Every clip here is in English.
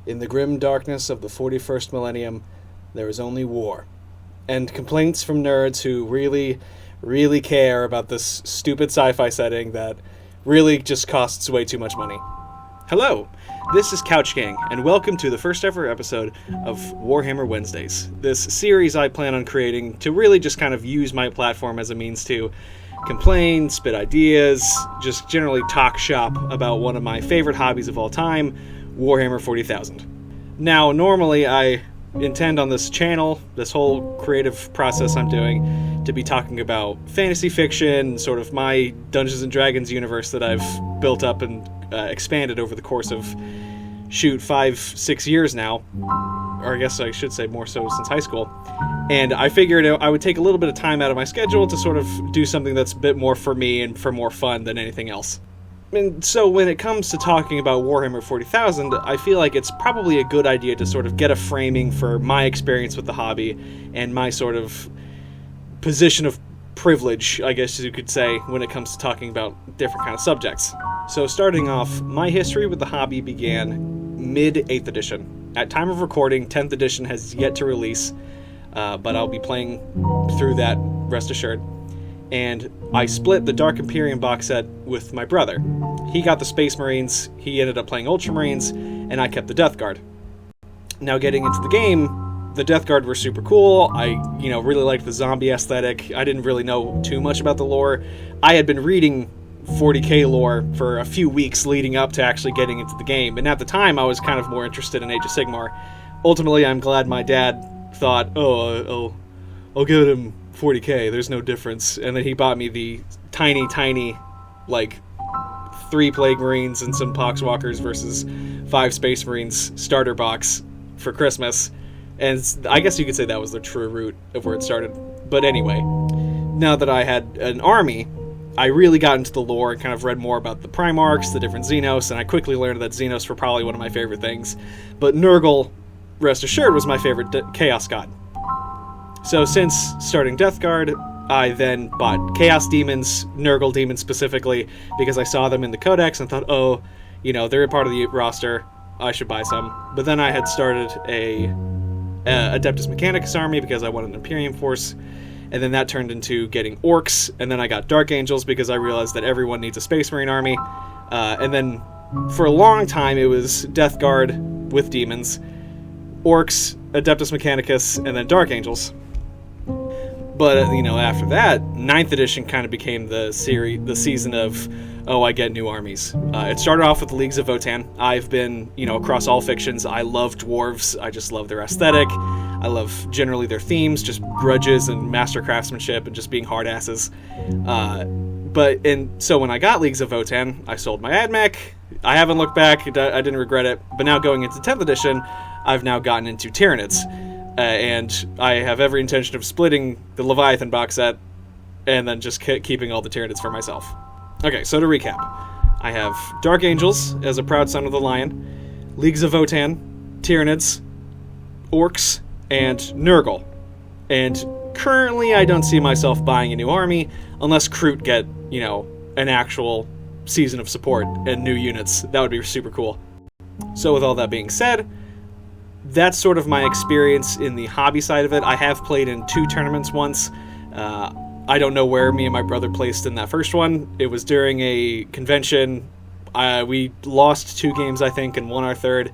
In the grim darkness of the 41st millennium, there is only war. And complaints from nerds who really, really care about this stupid sci-fi setting that really just costs way too much money. Hello, this is Couch Gang, and welcome to the first ever episode of Warhammer Wednesdays. This series I plan on creating to really just kind of use my platform as a means to complain, spit ideas, just generally talk shop about one of my favorite hobbies of all time, Warhammer 40,000. Now, normally I intend on this channel, this whole creative process I'm doing, to be talking about fantasy fiction, sort of my Dungeons & Dragons universe that I've built up and expanded over the course of, 5-6 years now, or I guess I should say more so since high school. And I figured I would take a little bit of time out of my schedule to sort of do something that's a bit more for me and for more fun than anything else. And so when it comes to talking about Warhammer 40,000, I feel like it's probably a good idea to sort of get a framing for my experience with the hobby and my sort of position of privilege, I guess you could say, when it comes to talking about different kind of subjects. So starting off, my history with the hobby began mid-8th edition. At time of recording, 10th edition has yet to release, but I'll be playing through that, rest assured. And I split the Dark Imperium box set with my brother. He got the Space Marines, he ended up playing Ultramarines, and I kept the Death Guard. Now getting into the game, the Death Guard were super cool. I, really liked the zombie aesthetic. I didn't really know too much about the lore. I had been reading 40k lore for a few weeks leading up to actually getting into the game, and at the time I was kind of more interested in Age of Sigmar. Ultimately, I'm glad my dad thought, I'll give him 40k, there's no difference, and then he bought me the tiny, 3 Plague Marines and some Poxwalkers versus 5 Space Marines starter box for Christmas, and I guess you could say that was the true root of where it started. But anyway, now that I had an army, I really got into the lore and kind of read more about the Primarchs, the different Xenos, and I quickly learned that Xenos were probably one of my favorite things, but Nurgle, rest assured, was my favorite Chaos God. So since starting Death Guard, I then bought Chaos Demons, Nurgle Demons specifically, because I saw them in the Codex and thought, they're a part of the roster, I should buy some. But then I had started a Adeptus Mechanicus army because I wanted an Imperium force, and then that turned into getting Orcs, and then I got Dark Angels because I realized that everyone needs a Space Marine army, and then for a long time it was Death Guard with Demons, Orcs, Adeptus Mechanicus, and then Dark Angels. But, after that, 9th edition kind of became the season of, I get new armies. It started off with the Leagues of Votann. I've been, across all fictions. I love dwarves. I just love their aesthetic. I love generally their themes, just grudges and master craftsmanship and just being hard asses. So when I got Leagues of Votann, I sold my AdMech. I haven't looked back. I didn't regret it. But now going into 10th edition, I've now gotten into Tyranids. And I have every intention of splitting the Leviathan box set and then just keeping all the Tyranids for myself. Okay, so to recap, I have Dark Angels as a proud son of the Lion, Leagues of Votann, Tyranids, Orcs, and Nurgle. And currently I don't see myself buying a new army unless Kroot get, an actual season of support and new units. That would be super cool. So with all that being said, that's sort of my experience in the hobby side of it. I have played in 2 tournaments once. I don't know where me and my brother placed in that first one. It was during a convention. We lost 2 games, I think, and won our third.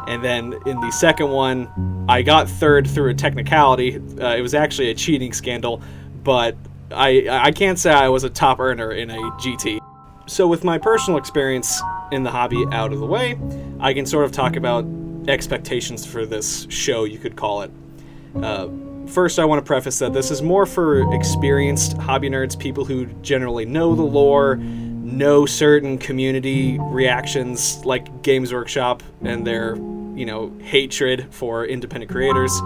And then in the second one, I got third through a technicality. It was actually a cheating scandal, but I can't say I was a top earner in a GT. So with my personal experience in the hobby out of the way, I can sort of talk about expectations for this show, you could call it. First, I want to preface that this is more for experienced hobby nerds, people who generally know the lore, know certain community reactions like Games Workshop and their, hatred for independent creators.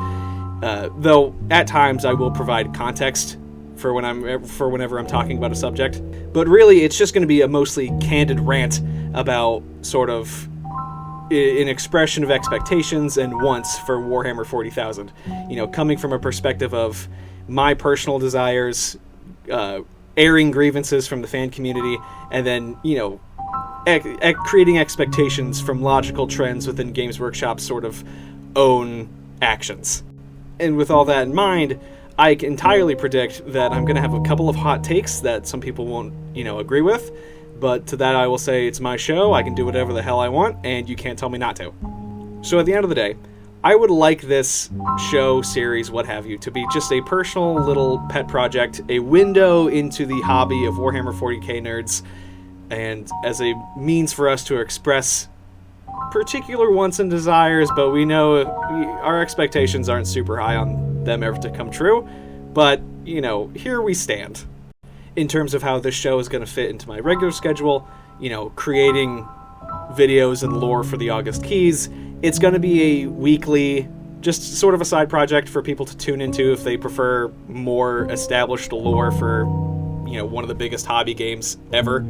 Though at times I will provide context for whenever I'm talking about a subject. But really, it's just going to be a mostly candid rant about sort of an expression of expectations and wants for Warhammer 40,000. Coming from a perspective of my personal desires, airing grievances from the fan community, and then, creating expectations from logical trends within Games Workshop's sort of own actions. And with all that in mind, I can entirely predict that I'm going to have a couple of hot takes that some people won't, agree with. But to that I will say, it's my show, I can do whatever the hell I want, and you can't tell me not to. So at the end of the day, I would like this show, series, what have you, to be just a personal little pet project, a window into the hobby of Warhammer 40k nerds, and as a means for us to express particular wants and desires, but we know our expectations aren't super high on them ever to come true. But, here we stand. In terms of how this show is going to fit into my regular schedule, creating videos and lore for the August Keys, it's going to be a weekly, just sort of a side project for people to tune into if they prefer more established lore for, one of the biggest hobby games ever.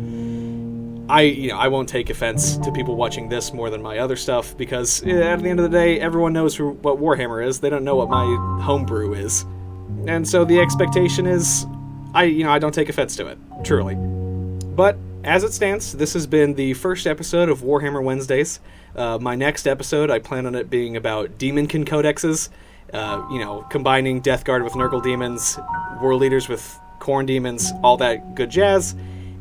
I won't take offense to people watching this more than my other stuff, because at the end of the day, everyone knows what Warhammer is. They don't know what my homebrew is. And so the expectation is, I don't take offense to it, truly. But as it stands, this has been the first episode of Warhammer Wednesdays. My next episode, I plan on it being about Demonkin codexes, combining Death Guard with Nurgle demons, War Leaders with Khorne demons, all that good jazz.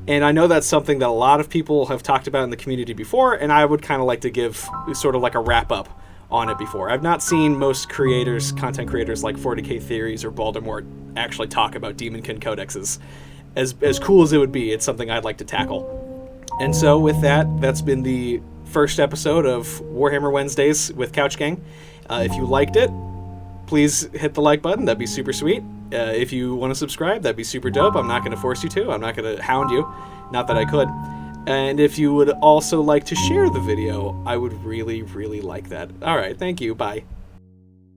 And I know that's something that a lot of people have talked about in the community before, and I would kind of like to give sort of like a wrap-up on it before. I've not seen most content creators like 40k Theories or Baldermort actually talk about Demonkin codexes. As cool as it would be, it's something I'd like to tackle. And so with that, that's been the first episode of Warhammer Wednesdays with Couch Gang. If you liked it, please hit the like button. That'd be super sweet. If you want to subscribe, that'd be super dope. I'm not going to force you to. I'm not going to hound you. Not that I could. And if you would also like to share the video, I would really, really like that. All right, thank you. Bye.